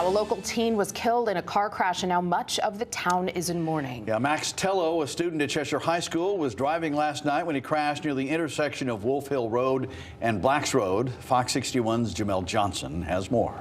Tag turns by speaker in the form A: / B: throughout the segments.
A: Now, a local teen was killed in a car crash, and now much of the town is in mourning.
B: Yeah, Max Tello, a student at Cheshire High School, was driving last night when he crashed near the intersection of Wolf Hill Road and Blacks Road. Fox 61's Jamel Johnson has more.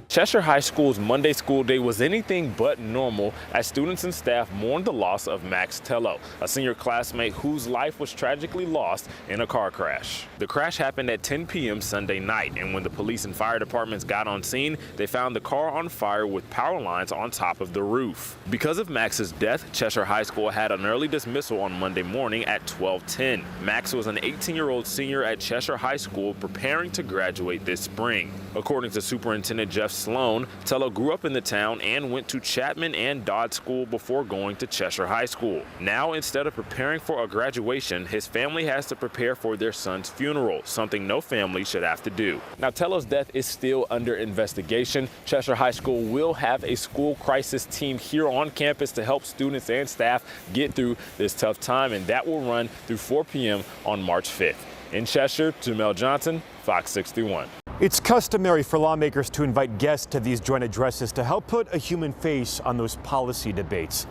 C: Cheshire High School's Monday school day was anything but normal as students and staff mourned the loss of Max Tello, a senior classmate whose life was tragically lost in a car crash. The crash happened at 10 p.m. Sunday night, and when the police and fire departments got on scene, they found the car on fire with power lines on top of the roof. Because of Max's death, Cheshire High School had an early dismissal on Monday morning at 12:10. Max was an 18-year-old senior at Cheshire High School preparing to graduate this spring. According to Superintendent Jeff Sloan, Tello grew up in the town and went to Chapman and Dodd School before going to Cheshire High School. Now, instead of preparing for a graduation, his family has to prepare for their son's funeral, something no family should have to do. Now, Tello's death is still under investigation. Cheshire High School will have a school crisis team here on campus to help students and staff get through this tough time, and that will run through 4 p.m. on March 5th. In Cheshire, Jamel Johnson, Fox 61.
D: It's customary for lawmakers to invite guests to these joint addresses to help put a human face on those policy debates.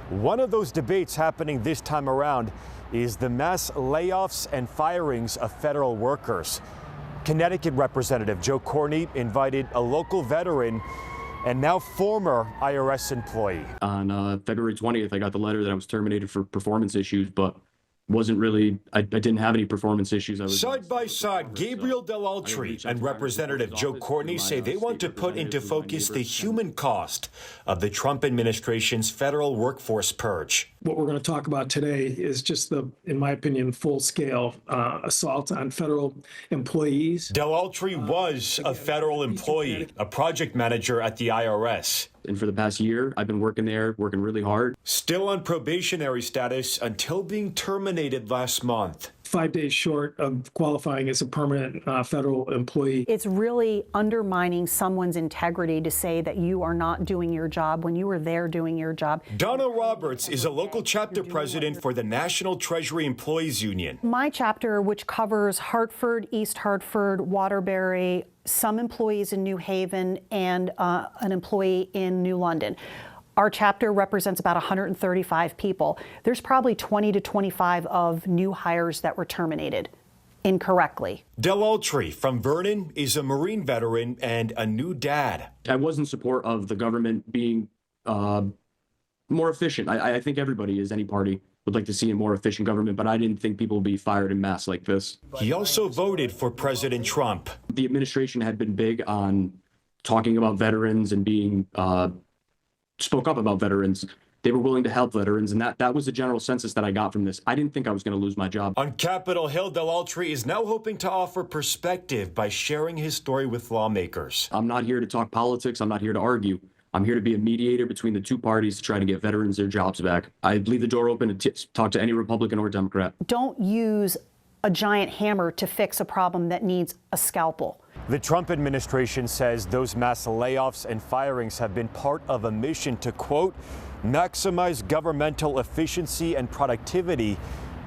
D: One of those debates happening this time around is the mass layoffs and firings of federal workers. Connecticut Representative Joe Corney invited a local veteran and now former IRS employee.
E: On February 20th, I got the letter that I was terminated for performance issues, but I didn't have any performance issues.
D: Side by side, Gabriel Dell'Altri and Representative Joe Corney say they want to put into focus the human cost of the Trump administration's federal workforce purge.
F: What we're going to talk about today is just in my opinion, full-scale assault on federal employees.
D: Dell'Altri was a federal employee, a project manager at the IRS.
E: And for the past year, I've been working there, working really hard.
D: Still on probationary status until being terminated last month.
F: 5 days short of qualifying as a permanent federal employee.
G: It's really undermining someone's integrity to say that you are not doing your job when you were there doing your job.
D: Donna Roberts is a local chapter president for the National Treasury Employees Union.
G: My chapter, which covers Hartford, East Hartford, Waterbury, some employees in New Haven, and an employee in New London. Our chapter represents about 135 people. There's probably 20 to 25 of new hires that were terminated incorrectly.
D: Dell'Altri from Vernon is a Marine veteran and a new dad.
E: I was in support of the government being more efficient. I think everybody is, any party would like to see a more efficient government, but I didn't think people would be fired en masse like this.
D: He also voted for President Trump.
E: The administration had been big on talking about veterans and being spoke up about veterans. They were willing to help veterans, and that was the general census that I got from this. I didn't think I was going to lose my job.
D: On Capitol Hill, Dell'Altri is now hoping to offer perspective by sharing his story with lawmakers.
E: I'm not here to talk politics. I'm not here to argue. I'm here to be a mediator between the two parties to try to get veterans their jobs back. I leave the door open to talk to any Republican or Democrat.
G: Don't use a giant hammer to fix a problem that needs a scalpel.
D: The Trump administration says those mass layoffs and firings have been part of a mission to, quote, maximize governmental efficiency and productivity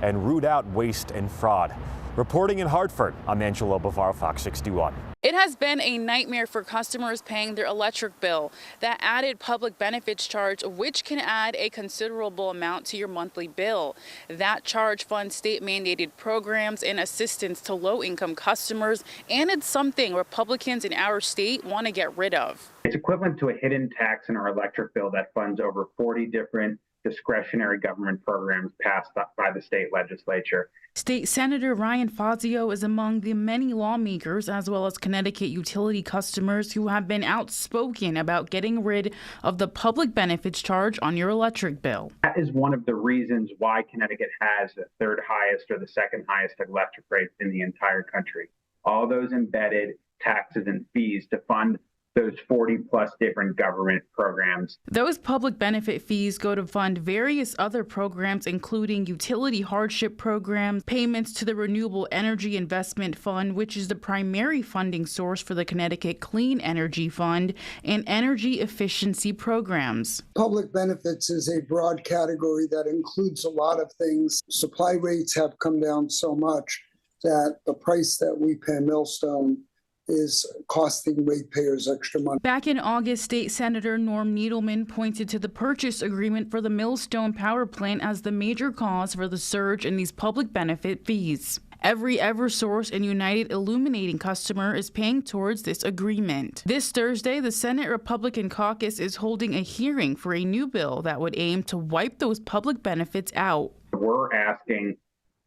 D: and root out waste and fraud. Reporting in Hartford, I'm Angelo Bavaro, Fox 61.
H: It has been a nightmare for customers paying their electric bill. That added public benefits charge, which can add a considerable amount to your monthly bill. That charge funds state-mandated programs and assistance to low-income customers, and it's something Republicans in our state want to get rid of.
I: It's equivalent to a hidden tax in our electric bill that funds over 40 different discretionary government programs passed by the state legislature.
H: State Senator Ryan Fazio is among the many lawmakers, as well as Connecticut utility customers, who have been outspoken about getting rid of the public benefits charge on your electric bill.
I: That is one of the reasons why Connecticut has the third highest or the second highest electric rates in the entire country. All those embedded taxes and fees to fund those 40 plus different government programs.
H: Those public benefit fees go to fund various other programs, including utility hardship programs, payments to the Renewable Energy Investment Fund, which is the primary funding source for the Connecticut Clean Energy Fund, and energy efficiency programs.
J: Public benefits is a broad category that includes a lot of things. Supply rates have come down so much that the price that we pay Millstone is costing ratepayers extra money.
H: Back in August, State Senator Norm Needleman pointed to the purchase agreement for the Millstone power plant as the major cause for the surge in these public benefit fees. Every Eversource and United Illuminating customer is paying towards this agreement. This Thursday, the Senate Republican caucus is holding a hearing for a new bill that would aim to wipe those public benefits out.
I: We're asking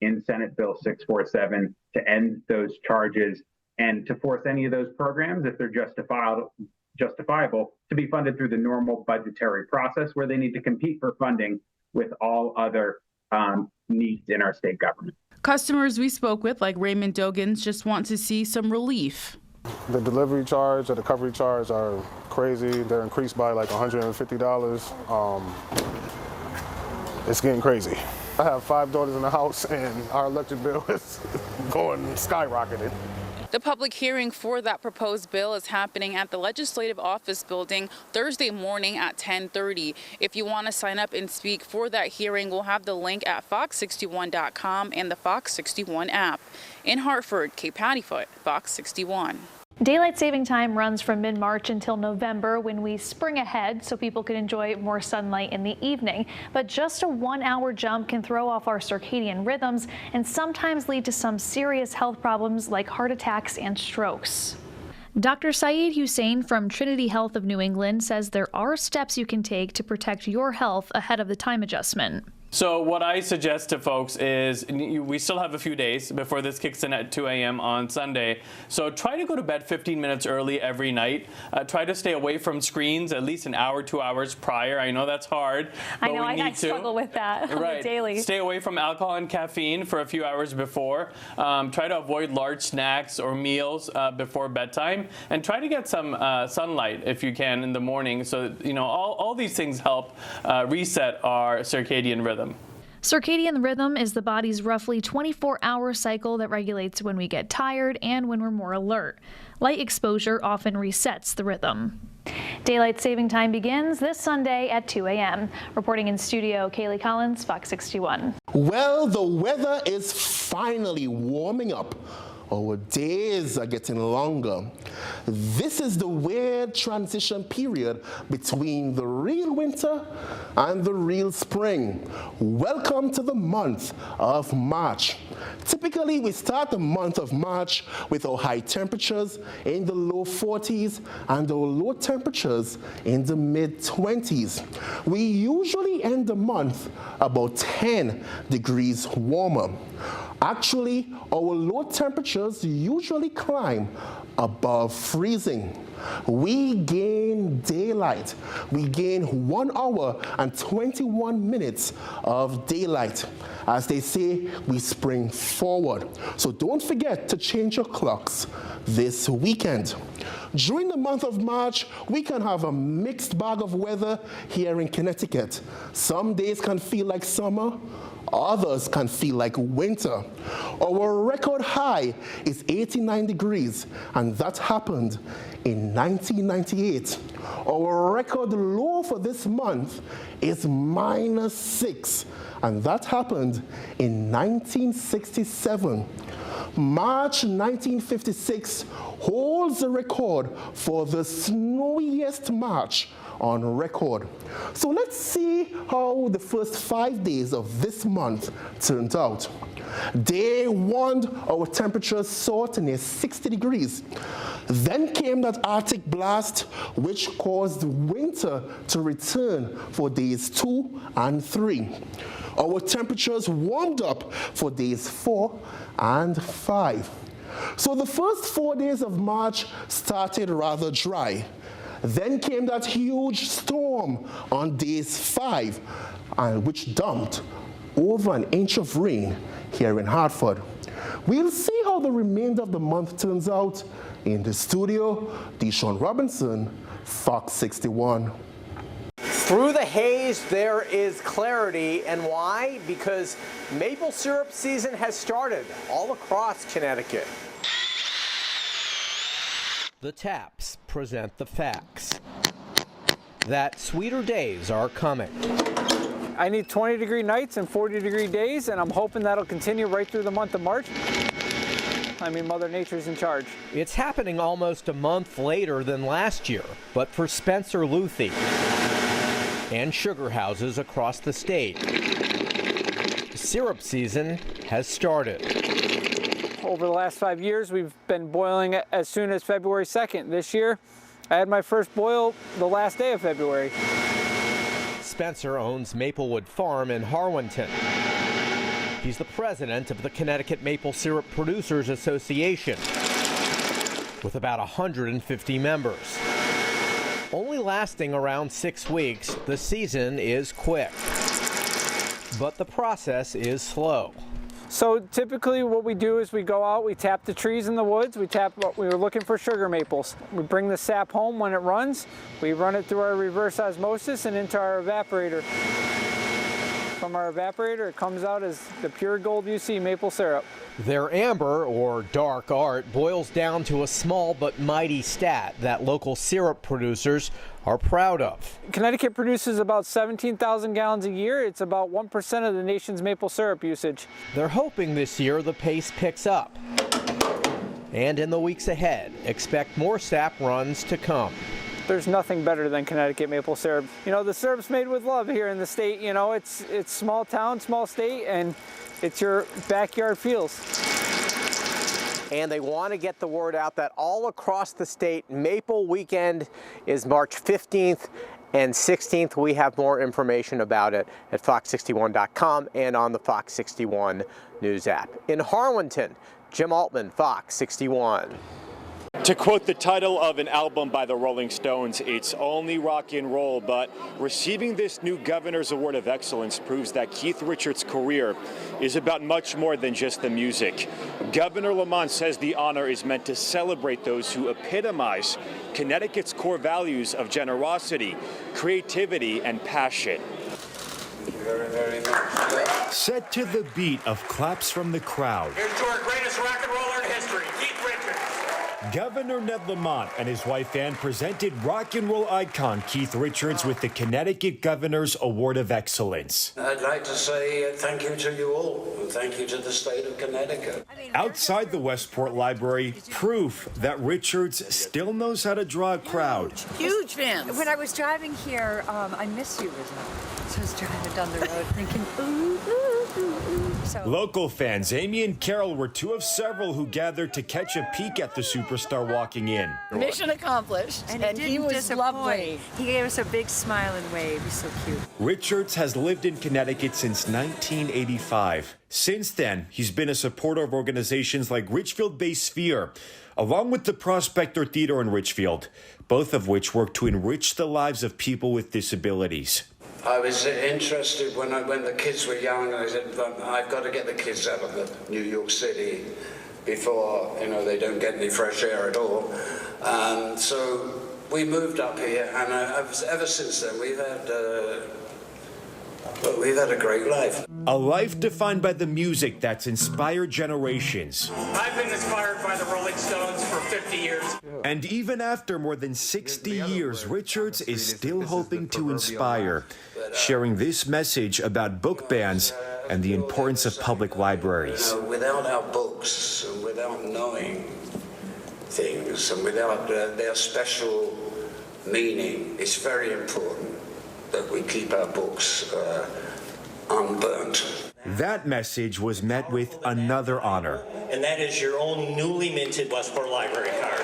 I: in Senate Bill 647 to end those charges and to force any of those programs, if they're justifiable, to be funded through the normal budgetary process where they need to compete for funding with all other needs in our state government.
H: Customers we spoke with, like Raymond Dogans, just want to see some relief.
K: The delivery charge or the recovery charge are crazy. They're increased by like $150. It's getting crazy. I have 5 daughters in the house and our electric bill is going skyrocketed.
H: The public hearing for that proposed bill is happening at the Legislative Office Building Thursday morning at 10:30. If you want to sign up and speak for that hearing, we'll have the link at fox61.com and the Fox 61 app. In Hartford, Kate Pattyfoot, Fox 61.
L: Daylight saving time runs from mid-March until November when we spring ahead so people can enjoy more sunlight in the evening. But just a 1-hour jump can throw off our circadian rhythms and sometimes lead to some serious health problems like heart attacks and strokes. Dr. Saeed Hussein from Trinity Health of New England says there are steps you can take to protect your health ahead of the time adjustment.
M: So what I suggest to folks is we still have a few days before this kicks in at 2 a.m. on Sunday. So try to go to bed 15 minutes early every night. Try to stay away from screens at least an hour, 2 hours prior. I know that's hard.
L: I know, I struggle with that on the daily.
M: Stay away from alcohol and caffeine for a few hours before. Try to avoid large snacks or meals before bedtime. And try to get some sunlight if you can in the morning. So, all these things help reset our circadian rhythm.
L: Circadian rhythm is the body's roughly 24-hour cycle that regulates when we get tired and when we're more alert. Light exposure often resets the rhythm. Daylight saving time begins this Sunday at 2 a.m. Reporting in studio, Kaylee Collins, Fox 61.
N: Well, the weather is finally warming up. Our days are getting longer. This is the weird transition period between the real winter and the real spring. Welcome to the month of March. Typically, we start the month of March with our high temperatures in the low 40s and our low temperatures in the mid 20s. We usually end the month about 10 degrees warmer. Actually, our low temperatures usually climb above freezing. We gain daylight. We gain 1 hour and 21 minutes of daylight. As they say, we spring forward. So don't forget to change your clocks this weekend. During the month of March, we can have a mixed bag of weather here in Connecticut. Some days can feel like summer. Others can feel like winter. Our record high is 89 degrees, and that happened in 1998. Our record low for this month is -6, and that happened in 1967. March 1956 holds the record for the snowiest March on record. So let's see how the first 5 days of this month turned out. Day 1, our temperatures soared to near 60 degrees. Then came that Arctic blast, which caused winter to return for days 2 and 3. Our temperatures warmed up for days 4 and 5. So the first 4 days of March started rather dry. Then came that huge storm on days 5, which dumped over an inch of rain here in Hartford. We'll see how the remainder of the month turns out. In the studio, Deshaun Robinson, Fox 61.
O: Through the haze, there is clarity. And why? Because maple syrup season has started all across Connecticut.
P: The Taps present the facts that sweeter days are coming.
Q: I need 20-degree nights and 40-degree days, and I'm hoping that'll continue right through the month of March. I mean, Mother Nature's in charge.
P: It's happening almost a month later than last year, but for Spencer Luthi and sugar houses across the state, syrup season has started.
Q: Over the last 5 years, we've been boiling as soon as February 2nd. This year, I had my first boil the last day of February.
P: Spencer owns Maplewood Farm in Harwinton. He's the president of the Connecticut Maple Syrup Producers Association, with about 150 members. Only lasting around 6 weeks, the season is quick, but the process is slow.
Q: So typically what we do is we go out, we tap the trees in the woods, we were looking for sugar maples. We bring the sap home when it runs, we run it through our reverse osmosis and into our evaporator. From our evaporator, it comes out as the pure gold you see maple syrup.
P: Their amber, or dark art, boils down to a small but mighty stat that local syrup producers are proud of.
Q: Connecticut produces about 17,000 gallons a year. It's about 1% of the nation's maple syrup usage.
P: They're hoping this year the pace picks up. And in the weeks ahead, expect more sap runs to come.
Q: There's nothing better than Connecticut maple syrup. You know, the syrup's made with love here in the state. You know, it's small town, small state, and it's your backyard feels.
O: And they want to get the word out that all across the state, Maple Weekend is March 15th and 16th. We have more information about it at fox61.com and on the Fox 61 News app. In Harwinton, Jim Altman, Fox 61.
R: To quote the title of an album by the Rolling Stones, it's only rock and roll, but receiving this new Governor's Award of Excellence proves that Keith Richards' career is about much more than just the music. Governor Lamont says the honor is meant to celebrate those who epitomize Connecticut's core values of generosity, creativity, and passion.
S: Thank you very, very much.
D: Set to the beat of claps from the crowd.
S: Here's to our greatest rock and roller in history, Keith Richards.
D: Governor Ned Lamont and his wife Ann presented rock and roll icon Keith Richards with the Connecticut Governor's Award of Excellence.
S: I'd like to say thank you to you all, and thank you to the state of Connecticut.
D: Outside the Westport Library, proof that Richards still knows how to draw a crowd.
T: Huge fans. When I was driving here, I missed you, Rizzo. So I was driving down the road thinking, ooh, ooh, ooh, ooh. So.
D: Local fans, Amy and Carol, were two of several who gathered to catch a peek at the superstar walking in.
T: Mission accomplished. And he was lovely. He gave us a big smile and wave. He's so cute.
D: Richards has lived in Connecticut since 1985. Since then, he's been a supporter of organizations like Richfield-based Sphere, along with the Prospector Theater in Richfield, both of which work to enrich the lives of people with disabilities.
S: I was interested when the kids were young. I said, I've got to get the kids out of New York City before, they don't get any fresh air at all. So we moved up here, and ever since then we've had a great life.
D: A life defined by the music that's inspired generations.
S: I've been inspired by the Rolling Stones for 50 years.
D: And even after more than 60 years, Richards is still hoping to inspire, sharing this message about book bans and the importance of public libraries.
S: Without our books, and without knowing things, and without their special meaning, it's very important that we keep our books unburnt.
D: That message was met with another honor.
U: And that is your own newly minted Westport Library card.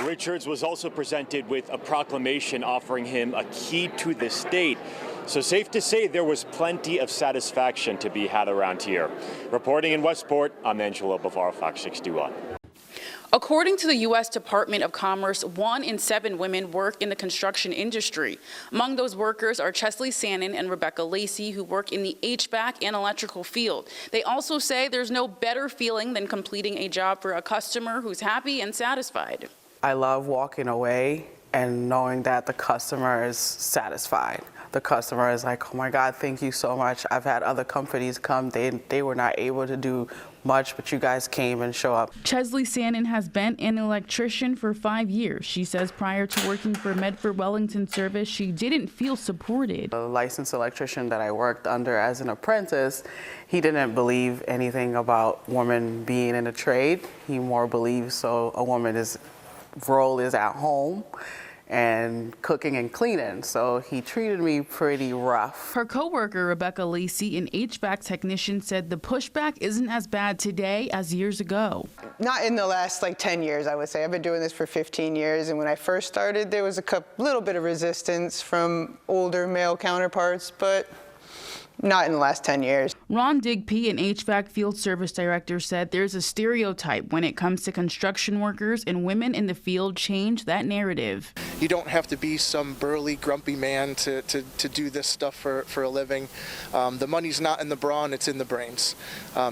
R: Richards was also presented with a proclamation offering him a key to the state. So safe to say there was plenty of satisfaction to be had around here. Reporting in Westport, I'm Angelo Bavaro, Fox 61.
H: According to the U.S. Department of Commerce, 1 in 7 women work in the construction industry. Among those workers are Chesley Sannon and Rebecca Lacey, who work in the HVAC and electrical field. They also say there's no better feeling than completing a job for a customer who's happy and satisfied.
V: I love walking away and knowing that the customer is satisfied. The customer is like, oh my God, thank you so much. I've had other companies come, they were not able to do much, but you guys came and show up.
H: Chesley Sannon has been an electrician for 5 years. She says prior to working for Medford Wellington Service, she didn't feel supported.
V: The licensed electrician that I worked under as an apprentice, he didn't believe anything about women being in a trade. He more believes a woman's role is at home and cooking and cleaning, so he treated me pretty rough.
H: Her coworker, Rebecca Lacey, an HVAC technician, said the pushback isn't as bad today as years ago.
A: Not in the last 10 years, I would say. I've been doing this for 15 years, and when I first started, there was a little bit of resistance from older male counterparts, but not in the last 10 years.
H: Ron Digby, an HVAC field service director, said there's a stereotype when it comes to construction workers, and women in the field change that narrative.
B: You don't have to be some burly, grumpy man to do this stuff for a living. The money's not in the brawn, it's in the brains.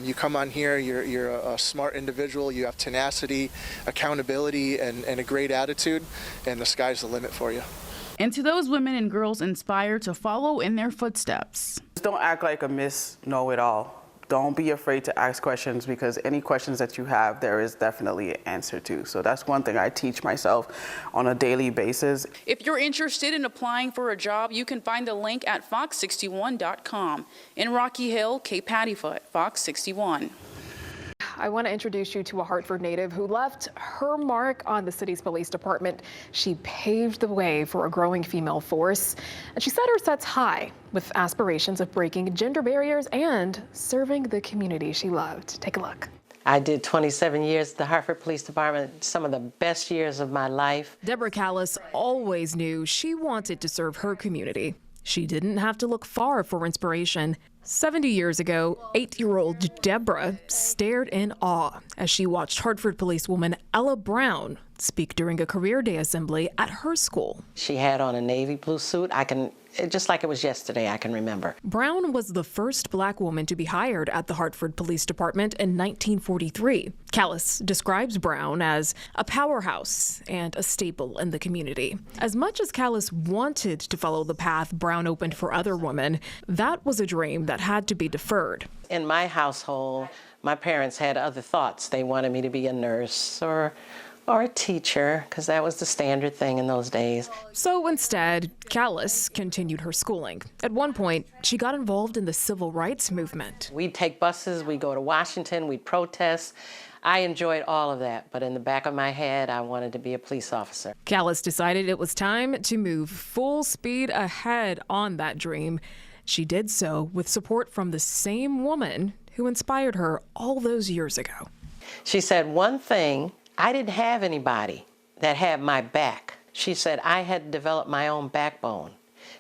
B: You come on here, you're a smart individual, you have tenacity, accountability, and a great attitude, and the sky's the limit for you.
H: And to those women and girls inspired to follow in their footsteps.
V: Don't act like a Miss Know-It-All. Don't be afraid to ask questions, because any questions that you have, there is definitely an answer to. So that's one thing I teach myself on a daily basis.
H: If you're interested in applying for a job, you can find the link at fox61.com. In Rocky Hill, Kate Pattyfoot, Fox 61.
W: I want to introduce you to a Hartford native who left her mark on the city's police department. She paved the way for a growing female force, and she set her sights high with aspirations of breaking gender barriers and serving the community she loved. Take a look.
X: I did 27 years at the Hartford Police Department, some of the best years of my life.
W: Deborah Callis always knew she wanted to serve her community. She didn't have to look far for inspiration. 70 years ago, 8-year-old Deborah stared in awe as she watched Hartford policewoman Ella Brown speak during a career day assembly at her school.
X: She had on a navy blue suit. Just like it was yesterday, I can remember.
W: Brown was the first black woman to be hired at the Hartford Police Department in 1943. Callis describes Brown as a powerhouse and a staple in the community. As much as Callis wanted to follow the path Brown opened for other women, that was a dream that had to be deferred.
X: In my household, my parents had other thoughts. They wanted me to be a nurse or a teacher, because that was the standard thing in those days.
W: So instead, Callis continued her schooling. At one point, she got involved in the civil rights movement.
X: We'd take buses, we'd go to Washington, we'd protest. I enjoyed all of that, but in the back of my head, I wanted to be a police officer.
W: Callis decided it was time to move full speed ahead on that dream. She did so with support from the same woman who inspired her all those years ago.
X: She said one thing: I didn't have anybody that had my back. She said I had developed my own backbone.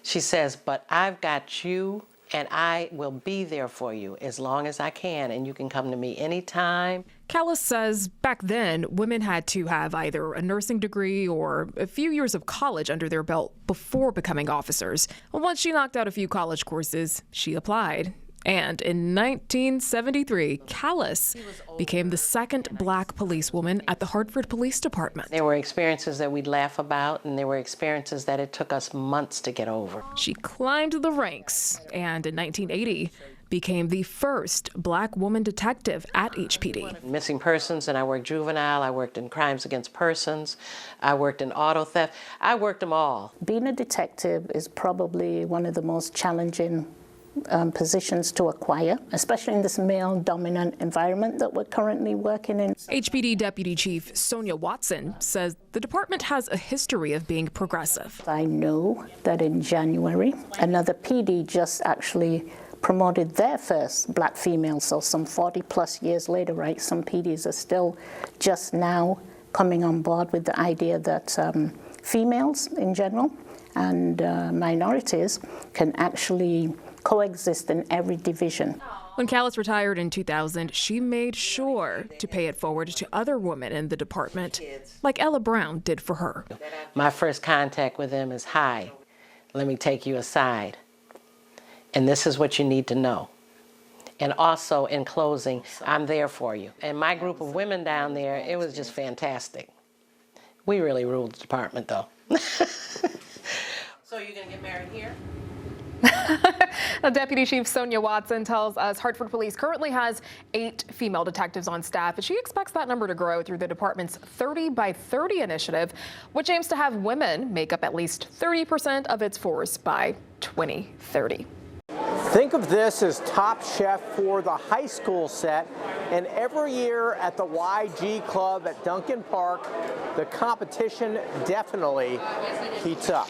X: She says, but I've got you, and I will be there for you as long as I can, and you can come to me anytime.
W: Callis says back then, women had to have either a nursing degree or a few years of college under their belt before becoming officers. Once she knocked out a few college courses, she applied. And in 1973, Callis became the second black policewoman at the Hartford Police Department.
X: There were experiences that we'd laugh about, and there were experiences that it took us months to get over.
W: She climbed the ranks, and in 1980, became the first black woman detective at HPD.
X: Missing persons, and I worked juvenile, I worked in crimes against persons, I worked in auto theft, I worked them all.
Y: Being a detective is probably one of the most challenging positions to acquire, especially in this male-dominant environment that we're currently working in.
W: HPD Deputy Chief Sonia Watson says the department has a history of being progressive.
Y: I know that in January, another PD just actually promoted their first black female, so some 40-plus years later, right, some PDs are still just now coming on board with the idea that females in general and minorities can actually coexist in every division.
W: When Callis retired in 2000, she made sure to pay it forward to other women in the department, like Ella Brown did for her.
X: My first contact with them is, hi, let me take you aside, and this is what you need to know. And also, in closing, I'm there for you. And my group of women down there, it was just fantastic. We really ruled the department, though. So you're gonna get married here?
W: Deputy Chief Sonia Watson tells us Hartford Police currently has 8 female detectives on staff, and she expects that number to grow through the department's 30 by 30 initiative, which aims to have women make up at least 30% of its force by 2030.
O: Think of this as Top Chef for the high school set, and every year at the YG Club at Duncan Park, the competition definitely heats up.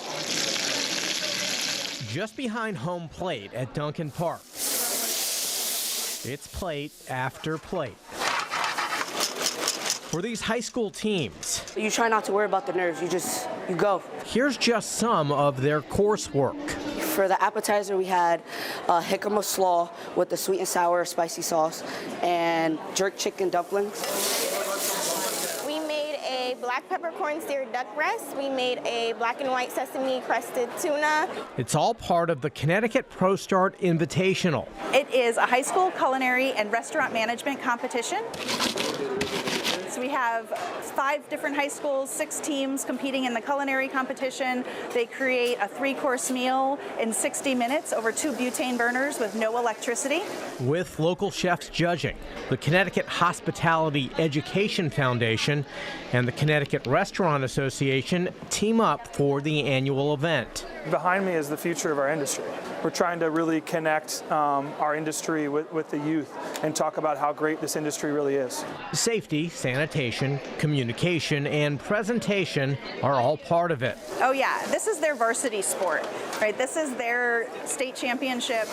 P: Just behind home plate at Duncan Park, it's plate after plate. For these high school teams,
C: you try not to worry about the nerves, you go.
P: Here's just some of their coursework.
C: For the appetizer, we had jicama slaw with the sweet and sour spicy sauce and jerk chicken dumplings.
E: We made a black peppercorn seared duck breast. We made a black and white sesame crusted tuna.
P: It's all part of the Connecticut Pro Start Invitational.
F: It is a high school culinary and restaurant management competition. So we have 5 different high schools, 6 teams competing in the culinary competition. They create a 3-course meal in 60 minutes over 2 butane burners with no electricity.
P: With local chefs judging, the Connecticut Hospitality Education Foundation and the Connecticut Restaurant Association team up for the annual event.
G: Behind me is the future of our industry. We're trying to really connect our industry with the youth and talk about how great this industry really is.
P: Safety, sanitation, communication, and presentation are all part of it.
F: Oh yeah, this is their varsity sport, right? This is their state championship.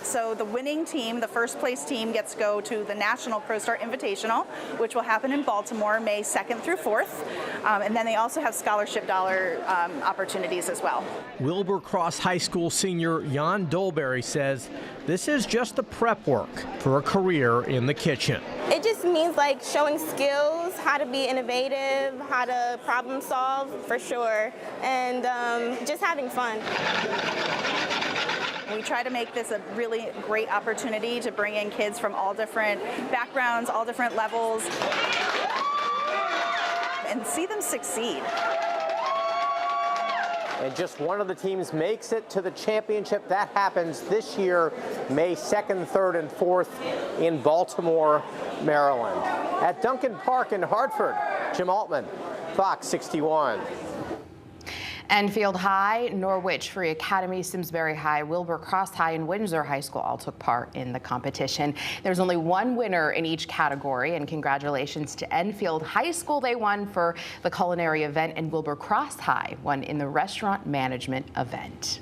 F: So the winning team, the first place team, gets to go to the National Pro Start Invitational, which will happen in Baltimore May 2nd through 4th. And then they also have scholarship dollar opportunities as well.
P: Wilbur Cross High School senior Jan Dolberry says this is just the prep work for a career in the kitchen.
E: It just means like showing skills, how to be innovative, how to problem solve for sure, and just having fun.
F: We try to make this a really great opportunity to bring in kids from all different backgrounds, all different levels, and see them succeed.
O: And just one of the teams makes it to the championship. That happens this year, May 2nd, 3rd, and 4th in Baltimore, Maryland. At Duncan Park in Hartford, Jim Altman, Fox 61.
J: Enfield High, Norwich Free Academy, Simsbury High, Wilbur Cross High, and Windsor High School all took part in the competition. There's only one winner in each category, and congratulations to Enfield High School. They won for the culinary event, and Wilbur Cross High won in the restaurant management event.